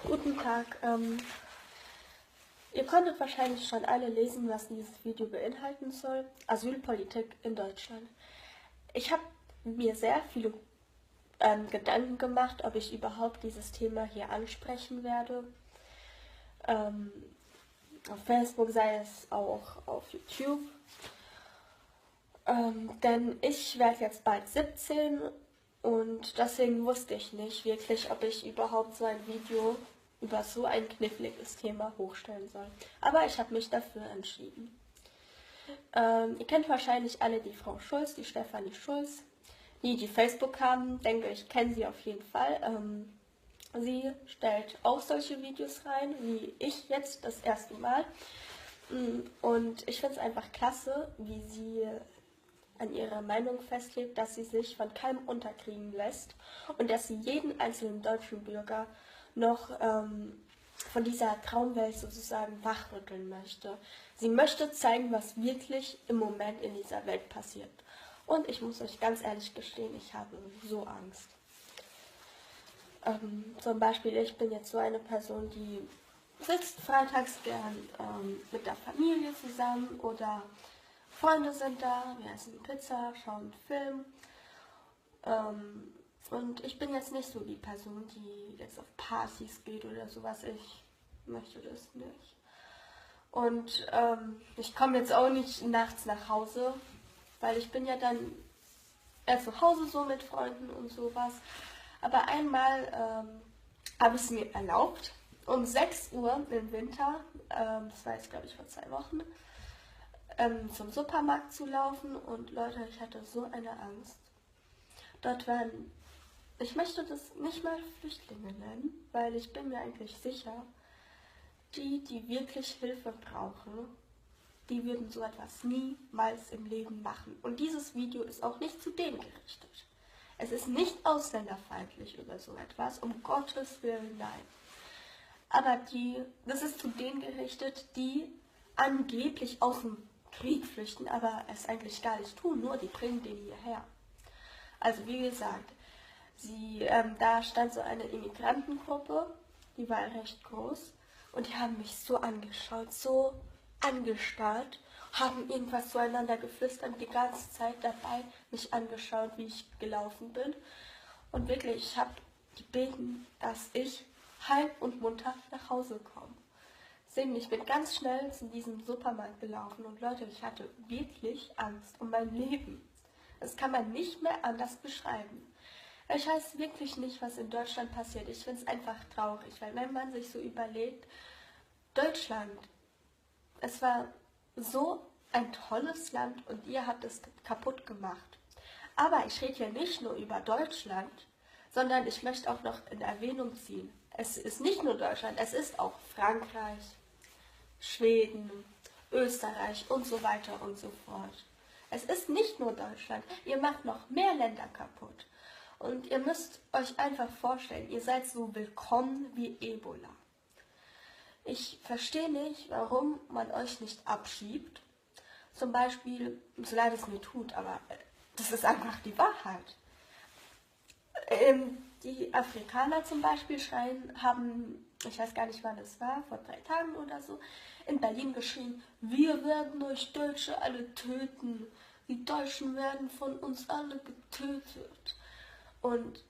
Guten Tag. Ihr konntet wahrscheinlich schon alle lesen, was dieses Video beinhalten soll. Asylpolitik in Deutschland. Ich habe mir sehr viele Gedanken gemacht, ob ich überhaupt dieses Thema hier ansprechen werde. Auf Facebook, sei es auch auf YouTube. Denn ich werde jetzt bald 17 und deswegen wusste ich nicht wirklich, ob ich überhaupt so ein Video über so ein kniffliges Thema hochstellen soll. Aber ich habe mich dafür entschieden. Ihr kennt wahrscheinlich alle die Frau Schulz, die Stefanie Schulz. Die Facebook haben, denke ich, kennen sie auf jeden Fall. Sie stellt auch solche Videos rein, wie ich jetzt das erste Mal. Und ich finde es einfach klasse, wie sie an ihrer Meinung festlegt, dass sie sich von keinem unterkriegen lässt und dass sie jeden einzelnen deutschen Bürger noch von dieser Traumwelt sozusagen wachrütteln möchte. Sie möchte zeigen, was wirklich im Moment in dieser Welt passiert. Und ich muss euch ganz ehrlich gestehen, ich habe so Angst. Zum Beispiel, ich bin jetzt so eine Person, die sitzt freitags gern mit der Familie zusammen oder Freunde sind da, wir essen Pizza, schauen Film. Und ich bin jetzt nicht so die Person, die jetzt auf Partys geht oder sowas. Ich möchte das nicht. Und ich komme jetzt auch nicht nachts nach Hause, weil ich bin ja dann eher zu Hause so mit Freunden und sowas. Aber einmal habe ich es mir erlaubt, um 6 Uhr im Winter, das war jetzt glaube ich vor 2 Wochen, zum Supermarkt zu laufen und Leute, ich hatte so eine Angst. Dort waren, ich möchte das nicht mal Flüchtlinge nennen, weil ich bin mir eigentlich sicher, die wirklich Hilfe brauchen, die würden so etwas niemals im Leben machen. Und dieses Video ist auch nicht zu denen gerichtet. Es ist nicht ausländerfeindlich oder so etwas, um Gottes Willen, nein. Aber das ist zu denen gerichtet, die angeblich aus dem Krieg flüchten, aber es eigentlich gar nicht tun, nur die bringen den hierher. Also wie gesagt, da stand so eine Immigrantengruppe, die war recht groß und die haben mich so angeschaut, so angestarrt, haben irgendwas zueinander geflüstert und die ganze Zeit dabei mich angeschaut, wie ich gelaufen bin. Und wirklich, ich habe gebeten, dass ich heil und munter nach Hause komme. Ich bin ganz schnell zu diesem Supermarkt gelaufen und Leute, ich hatte wirklich Angst um mein Leben. Das kann man nicht mehr anders beschreiben. Ich weiß wirklich nicht, was in Deutschland passiert. Ich finde es einfach traurig, weil wenn man sich so überlegt, Deutschland, es war so ein tolles Land und ihr habt es kaputt gemacht. Aber ich rede hier nicht nur über Deutschland, sondern ich möchte auch noch in Erwähnung ziehen. Es ist nicht nur Deutschland, es ist auch Frankreich, Schweden, Österreich und so weiter und so fort. Es ist nicht nur Deutschland, ihr macht noch mehr Länder kaputt. Und ihr müsst euch einfach vorstellen, ihr seid so willkommen wie Ebola. Ich verstehe nicht, warum man euch nicht abschiebt. Zum Beispiel, so leid es mir tut, aber das ist einfach die Wahrheit. Die Afrikaner zum Beispiel haben, ich weiß gar nicht wann es war, vor 3 Tagen oder so, in Berlin geschrien, wir werden euch Deutsche alle töten, die Deutschen werden von uns alle getötet. Und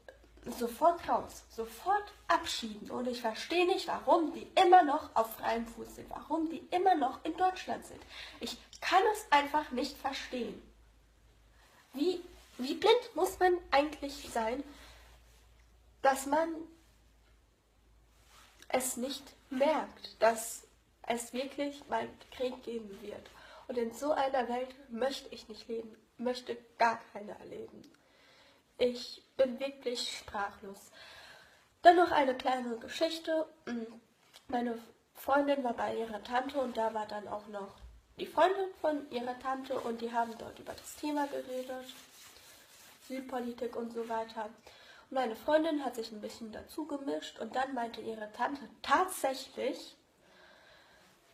sofort raus, sofort abschieben. Und ich verstehe nicht, warum die immer noch auf freiem Fuß sind, warum die immer noch in Deutschland sind. Ich kann es einfach nicht verstehen. Wie blind muss man eigentlich sein, dass man es nicht merkt, dass es wirklich mal Krieg geben wird. Und in so einer Welt möchte ich nicht leben, möchte gar keiner leben. Ich bin wirklich sprachlos. Dann noch eine kleine Geschichte. Meine Freundin war bei ihrer Tante und da war dann auch noch die Freundin von ihrer Tante und die haben dort über das Thema geredet, Asylpolitik und so weiter. Und meine Freundin hat sich ein bisschen dazu gemischt und dann meinte ihre Tante tatsächlich,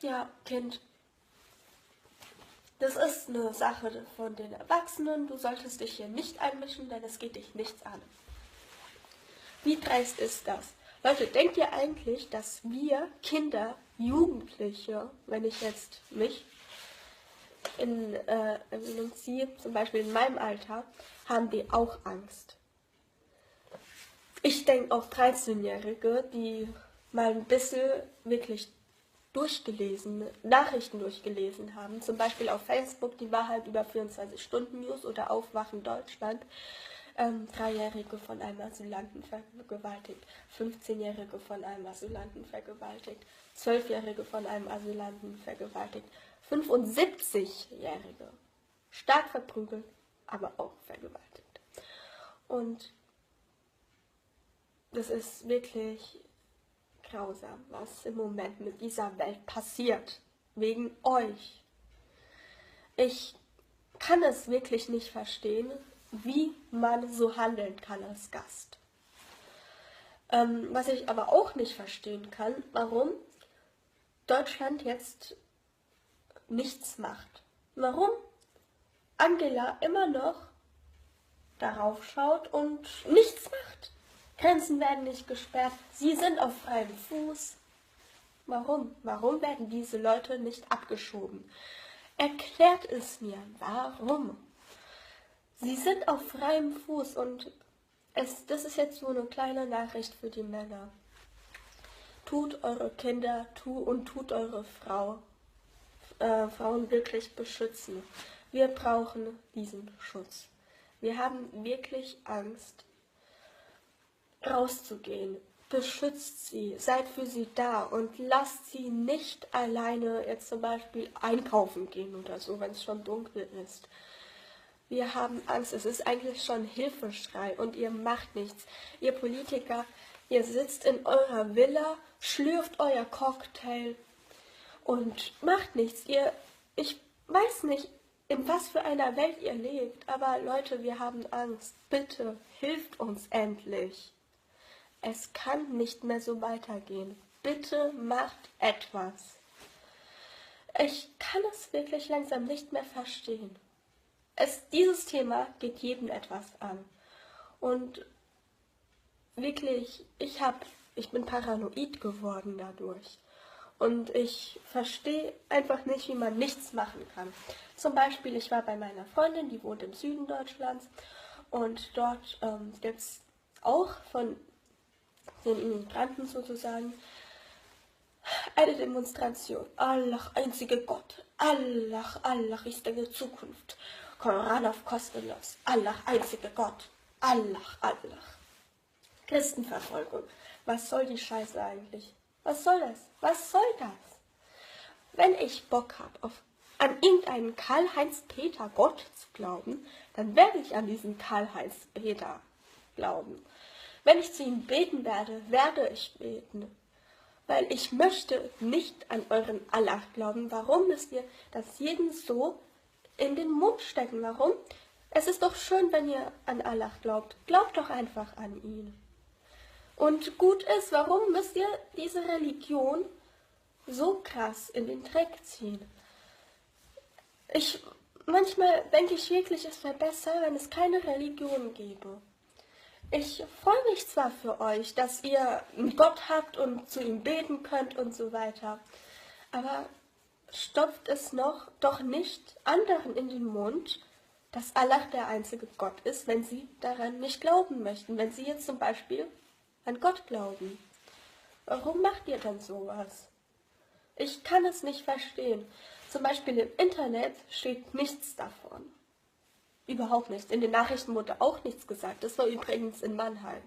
ja, Kind, das ist eine Sache von den Erwachsenen, du solltest dich hier nicht einmischen, denn es geht dich nichts an. Wie dreist ist das? Leute, denkt ihr eigentlich, dass wir Kinder, Jugendliche, wenn ich jetzt mich in Erwähnung ziehe, zum Beispiel in meinem Alter, haben die auch Angst? Ich denke auch 13-Jährige, die mal ein bisschen wirklich Nachrichten durchgelesen haben, zum Beispiel auf Facebook die Wahrheit über 24-Stunden-News oder Aufwachen Deutschland, 3-Jährige von einem Asylanten vergewaltigt, 15-Jährige von einem Asylanten vergewaltigt, 12-Jährige von einem Asylanten vergewaltigt, 75-Jährige stark verprügelt, aber auch vergewaltigt. Und das ist wirklich grausam, was im Moment mit dieser Welt passiert. Wegen euch. Ich kann es wirklich nicht verstehen, wie man so handeln kann als Gast. Was ich aber auch nicht verstehen kann, warum Deutschland jetzt nichts macht. Warum Angela immer noch darauf schaut und nichts macht. Grenzen werden nicht gesperrt. Sie sind auf freiem Fuß. Warum? Warum werden diese Leute nicht abgeschoben? Erklärt es mir. Warum? Sie sind auf freiem Fuß und das ist jetzt so eine kleine Nachricht für die Männer. Tut eure Kinder tut eure Frauen wirklich beschützen. Wir brauchen diesen Schutz. Wir haben wirklich Angst, rauszugehen. Beschützt sie, seid für sie da und lasst sie nicht alleine jetzt zum Beispiel einkaufen gehen oder so, wenn es schon dunkel ist. Wir haben Angst, es ist eigentlich schon Hilfeschrei und ihr macht nichts. Ihr Politiker, ihr sitzt in eurer Villa, schlürft euer Cocktail und macht nichts. Ich weiß nicht, in was für einer Welt ihr lebt, aber Leute, wir haben Angst. Bitte, hilft uns endlich. Es kann nicht mehr so weitergehen. Bitte macht etwas. Ich kann es wirklich langsam nicht mehr verstehen. Dieses Thema geht jedem etwas an. Und wirklich, ich bin paranoid geworden dadurch. Und ich verstehe einfach nicht, wie man nichts machen kann. Zum Beispiel, ich war bei meiner Freundin, die wohnt im Süden Deutschlands. Und dort gibt es auch von den Immigranten sozusagen eine Demonstration. Allah, einziger Gott. Allah, Allah ist deine Zukunft. Koran auf kostenlos. Allah, einziger Gott. Allah, Allah. Christenverfolgung. Was soll die Scheiße eigentlich? Was soll das? Was soll das? Wenn ich Bock habe, an irgendeinen Karl-Heinz-Peter Gott zu glauben, dann werde ich an diesen Karl-Heinz-Peter glauben. Wenn ich zu ihm beten werde ich beten. Weil ich möchte nicht an euren Allah glauben. Warum müsst ihr das jedem so in den Mund stecken? Warum? Es ist doch schön, wenn ihr an Allah glaubt. Glaubt doch einfach an ihn. Und gut ist, warum müsst ihr diese Religion so krass in den Dreck ziehen? Manchmal denke ich wirklich, es wäre besser, wenn es keine Religion gäbe. Ich freue mich zwar für euch, dass ihr einen Gott habt und zu ihm beten könnt und so weiter, aber stopft es doch nicht anderen in den Mund, dass Allah der einzige Gott ist, wenn sie daran nicht glauben möchten. Wenn sie jetzt zum Beispiel an Gott glauben. Warum macht ihr dann sowas? Ich kann es nicht verstehen. Zum Beispiel im Internet steht nichts davon. Überhaupt nichts. In den Nachrichten wurde auch nichts gesagt. Das war übrigens in Mannheim.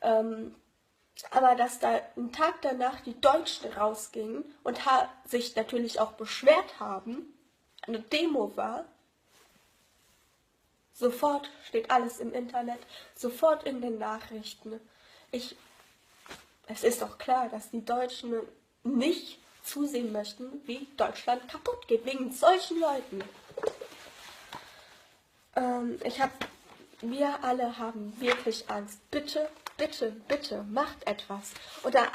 Aber dass da einen Tag danach die Deutschen rausgingen und sich natürlich auch beschwert haben, eine Demo war, sofort steht alles im Internet, sofort in den Nachrichten. Es ist doch klar, dass die Deutschen nicht zusehen möchten, wie Deutschland kaputt geht, wegen solchen Leuten. Wir alle haben wirklich Angst. Bitte, bitte, bitte, macht etwas. Oder,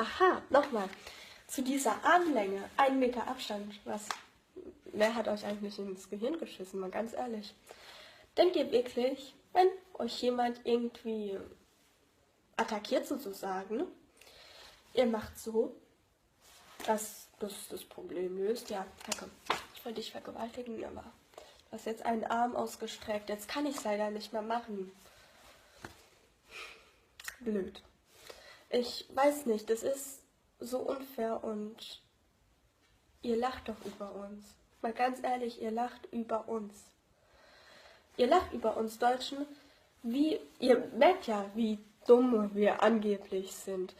nochmal, zu dieser Armlänge, 1 Meter Abstand, wer hat euch eigentlich ins Gehirn geschissen, mal ganz ehrlich. Denkt ihr wirklich, wenn euch jemand irgendwie attackiert sozusagen. Ihr macht so, dass das Problem löst. Ja, komm, ich wollte dich vergewaltigen, aber du hast jetzt einen Arm ausgestreckt. Jetzt kann ich es leider nicht mehr machen. Blöd. Ich weiß nicht, das ist so unfair und ihr lacht doch über uns. Mal ganz ehrlich, ihr lacht über uns. Ihr lacht über uns Deutschen, ihr merkt ja, wie dumm wir angeblich sind.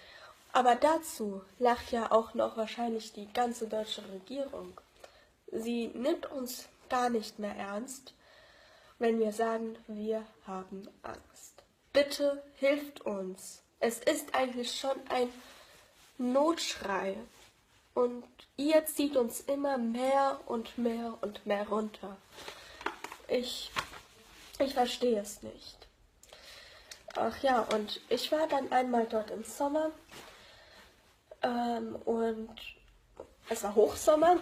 Aber dazu lacht ja auch noch wahrscheinlich die ganze deutsche Regierung. Sie nimmt uns gar nicht mehr ernst, wenn wir sagen, wir haben Angst. Bitte hilft uns. Es ist eigentlich schon ein Notschrei. Und ihr zieht uns immer mehr und mehr und mehr runter. Ich verstehe es nicht. Ach ja, und ich war dann einmal dort im Sommer und es war Hochsommer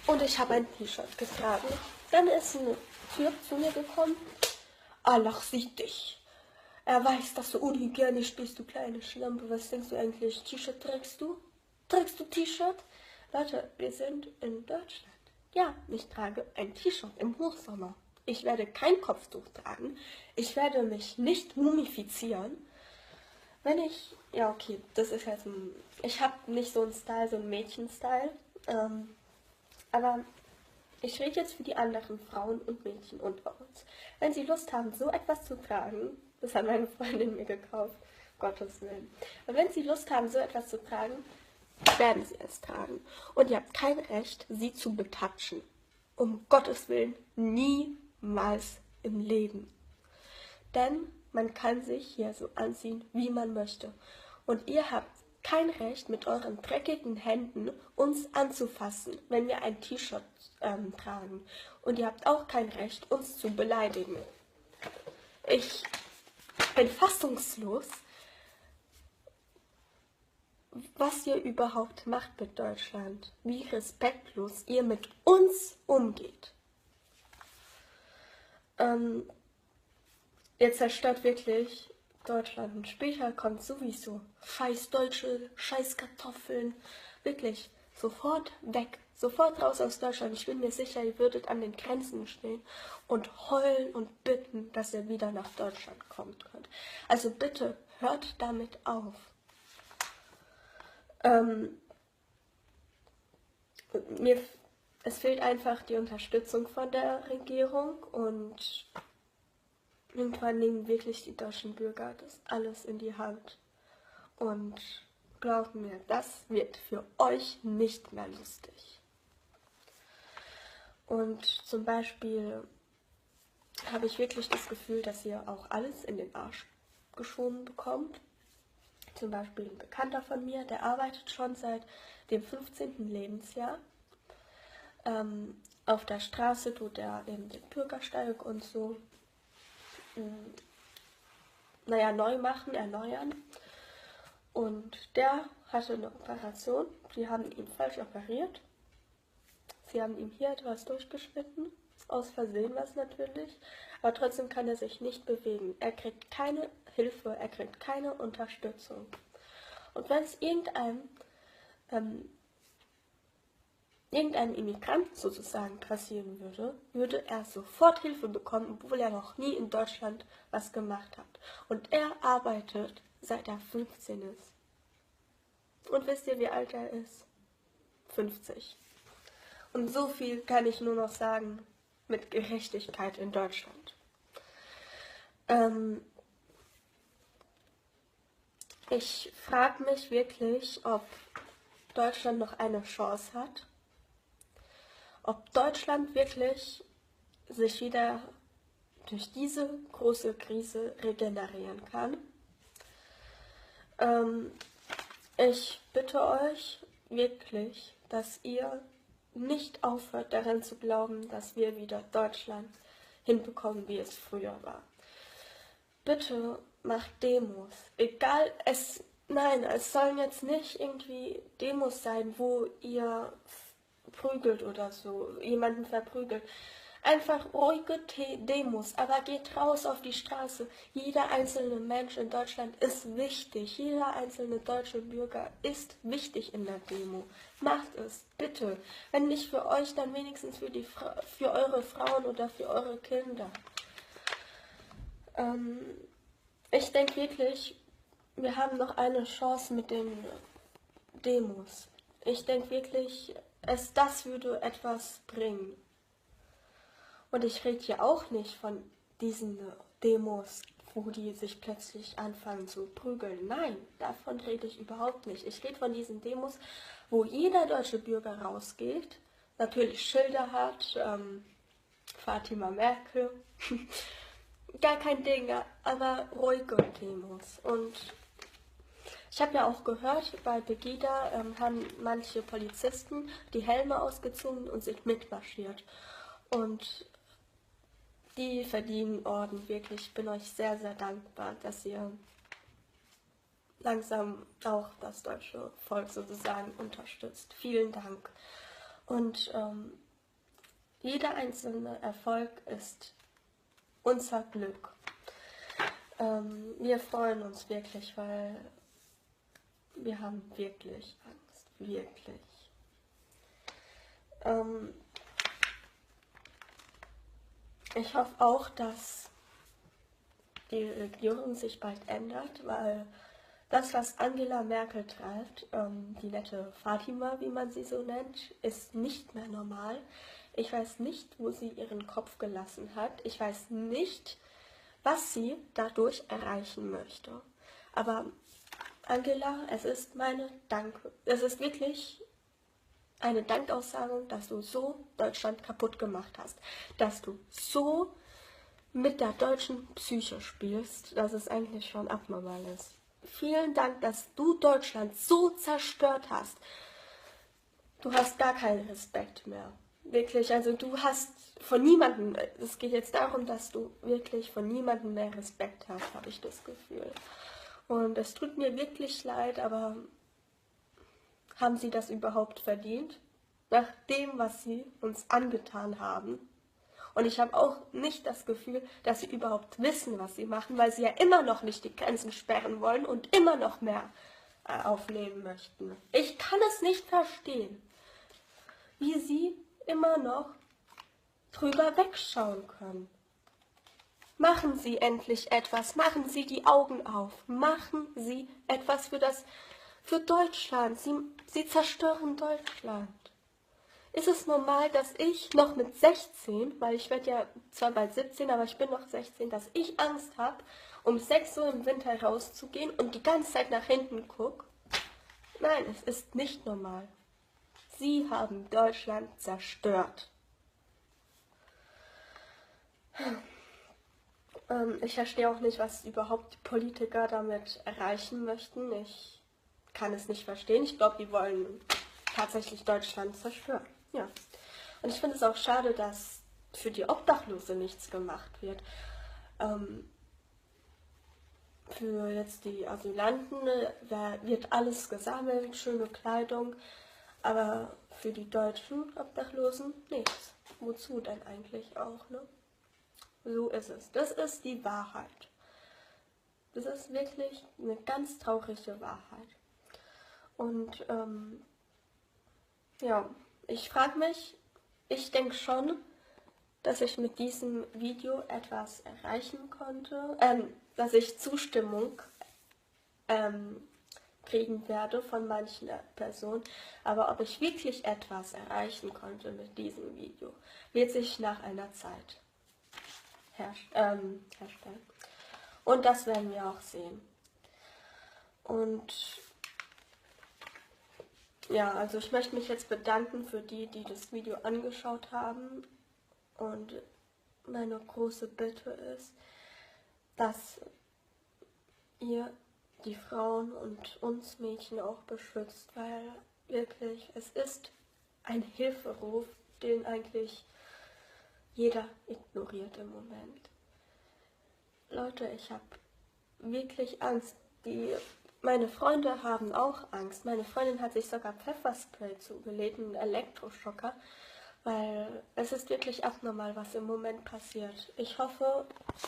und ich habe ein T-Shirt getragen. Dann ist ein Typ zu mir gekommen. Allah sieht dich. Er weiß, dass du Uni gerne spielst, du kleine Schlampe. Was denkst du eigentlich? T-Shirt trägst du? Trägst du T-Shirt? Leute, wir sind in Deutschland. Ja, ich trage ein T-Shirt im Hochsommer. Ich werde kein Kopftuch tragen. Ich werde mich nicht mumifizieren. Wenn ich... Ja, okay, das ist jetzt ein... Ich habe nicht so einen Style, so einen Mädchen-Style. Aber ich rede jetzt für die anderen Frauen und Mädchen unter uns. Wenn sie Lust haben, so etwas zu tragen... Das hat meine Freundin mir gekauft. Gottes Willen. Aber wenn sie Lust haben, so etwas zu tragen, werden sie es tragen. Und ihr habt kein Recht, sie zu betatschen. Um Gottes Willen, niemals im Leben. Denn man kann sich hier so anziehen, wie man möchte. Und ihr habt kein Recht, mit euren dreckigen Händen uns anzufassen, wenn wir ein T-Shirt tragen. Und ihr habt auch kein Recht, uns zu beleidigen. Ich bin fassungslos, was ihr überhaupt macht mit Deutschland, wie respektlos ihr mit uns umgeht. Ihr zerstört wirklich Deutschland und später kommt sowieso scheiß Deutsche, scheiß Kartoffeln, wirklich sofort weg, sofort raus aus Deutschland. Ich bin mir sicher, ihr würdet an den Grenzen stehen und heulen und bitten, dass ihr wieder nach Deutschland kommen könnt. Also bitte hört damit auf. Es fehlt einfach die Unterstützung von der Regierung und irgendwann nehmen wirklich die deutschen Bürger das alles in die Hand. Und glaubt mir, das wird für euch nicht mehr lustig. Und zum Beispiel habe ich wirklich das Gefühl, dass ihr auch alles in den Arsch geschoben bekommt. Zum Beispiel ein Bekannter von mir, der arbeitet schon seit dem 15. Lebensjahr. Auf der Straße tut er eben den Bürgersteig und so, neu machen, erneuern. Und der hatte eine Operation, die haben ihn falsch operiert. Sie haben ihm hier etwas durchgeschnitten, aus Versehen was natürlich, aber trotzdem kann er sich nicht bewegen. Er kriegt keine Hilfe, er kriegt keine Unterstützung. Und wenn es irgendeinem Immigranten sozusagen passieren würde, würde er sofort Hilfe bekommen, obwohl er noch nie in Deutschland was gemacht hat. Und er arbeitet, seit er 15 ist. Und wisst ihr, wie alt er ist? 50. Und so viel kann ich nur noch sagen mit Gerechtigkeit in Deutschland. Ich frage mich wirklich, ob Deutschland noch eine Chance hat. Ob Deutschland wirklich sich wieder durch diese große Krise regenerieren kann. Ich bitte euch wirklich, dass ihr nicht aufhört daran zu glauben, dass wir wieder Deutschland hinbekommen, wie es früher war. Bitte macht Demos. Es sollen jetzt nicht irgendwie Demos sein, wo ihr prügelt oder so, jemanden verprügelt. Einfach ruhige Demos, aber geht raus auf die Straße. Jeder einzelne Mensch in Deutschland ist wichtig. Jeder einzelne deutsche Bürger ist wichtig in der Demo. Macht es, bitte. Wenn nicht für euch, dann wenigstens für eure Frauen oder für eure Kinder. Ich denke wirklich, wir haben noch eine Chance mit den Demos. Ich denke wirklich, das würde etwas bringen. Und ich rede hier auch nicht von diesen Demos, wo die sich plötzlich anfangen zu prügeln. Nein, davon rede ich überhaupt nicht. Ich rede von diesen Demos, wo jeder deutsche Bürger rausgeht, natürlich Schilder hat, Fatima Merkel, gar kein Ding, aber ruhige Demos. Und ich habe ja auch gehört, bei Pegida haben manche Polizisten die Helme ausgezogen und sind mitmarschiert. Und die verdienen Orden, wirklich. Ich bin euch sehr, sehr dankbar, dass ihr langsam auch das deutsche Volk sozusagen unterstützt. Vielen Dank. Und jeder einzelne Erfolg ist unser Glück. Wir freuen uns wirklich, weil wir haben wirklich Angst. Wirklich. Ich hoffe auch, dass die Regierung sich bald ändert, weil das, was Angela Merkel treibt, die nette Fatima, wie man sie so nennt, ist nicht mehr normal. Ich weiß nicht, wo sie ihren Kopf gelassen hat. Ich weiß nicht, was sie dadurch erreichen möchte. Aber Angela, es ist wirklich eine Dankaussagung, dass du so Deutschland kaputt gemacht hast, dass du so mit der deutschen Psyche spielst, dass es eigentlich schon abnormal ist. Vielen Dank, dass du Deutschland so zerstört hast. Du hast gar keinen Respekt mehr. Wirklich, also du hast von niemandem, es geht jetzt darum, dass du wirklich von niemandem mehr Respekt hast, habe ich das Gefühl. Und es tut mir wirklich leid, aber haben sie das überhaupt verdient? Nach dem, was sie uns angetan haben. Und ich habe auch nicht das Gefühl, dass sie überhaupt wissen, was sie machen, weil sie ja immer noch nicht die Grenzen sperren wollen und immer noch mehr aufnehmen möchten. Ich kann es nicht verstehen, wie sie immer noch drüber wegschauen können. Machen Sie endlich etwas, machen Sie die Augen auf, machen Sie etwas für Deutschland. Sie zerstören Deutschland. Ist es normal, dass ich noch mit 16, weil ich werde ja zwar bald 17, aber ich bin noch 16, dass ich Angst habe, um 6 Uhr im Winter rauszugehen und die ganze Zeit nach hinten gucke? Nein, es ist nicht normal. Sie haben Deutschland zerstört. Ich verstehe auch nicht, was überhaupt die Politiker damit erreichen möchten. Ich kann es nicht verstehen. Ich glaube, die wollen tatsächlich Deutschland zerstören. Ja. Und ich finde es auch schade, dass für die Obdachlose nichts gemacht wird. Für jetzt die Asylanten wird alles gesammelt, schöne Kleidung, aber für die deutschen Obdachlosen nichts. Wozu denn eigentlich auch, ne? So ist es. Das ist die Wahrheit. Das ist wirklich eine ganz traurige Wahrheit. Und ja, ich frage mich, ich denke schon, dass ich mit diesem Video etwas erreichen konnte, dass ich Zustimmung kriegen werde von manchen Personen. Aber ob ich wirklich etwas erreichen konnte mit diesem Video, wird sich nach einer Zeit herstellen. Und das werden wir auch sehen. Und ja, also ich möchte mich jetzt bedanken für die das Video angeschaut haben. Und meine große Bitte ist, dass ihr die Frauen und uns Mädchen auch beschützt, weil wirklich, es ist ein Hilferuf, den eigentlich jeder ignoriert im Moment. Leute, ich habe wirklich Angst. Meine Freunde haben auch Angst. Meine Freundin hat sich sogar Pfefferspray zugelegt, einen Elektroschocker, weil es ist wirklich abnormal, was im Moment passiert. Ich hoffe,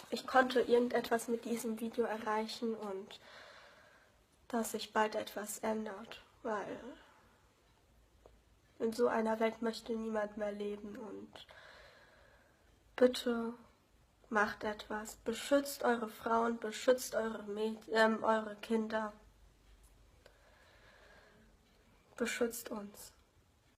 ich konnte irgendetwas mit diesem Video erreichen und dass sich bald etwas ändert, weil in so einer Welt möchte niemand mehr leben und bitte macht etwas. Beschützt eure Frauen, beschützt eure Kinder, beschützt uns.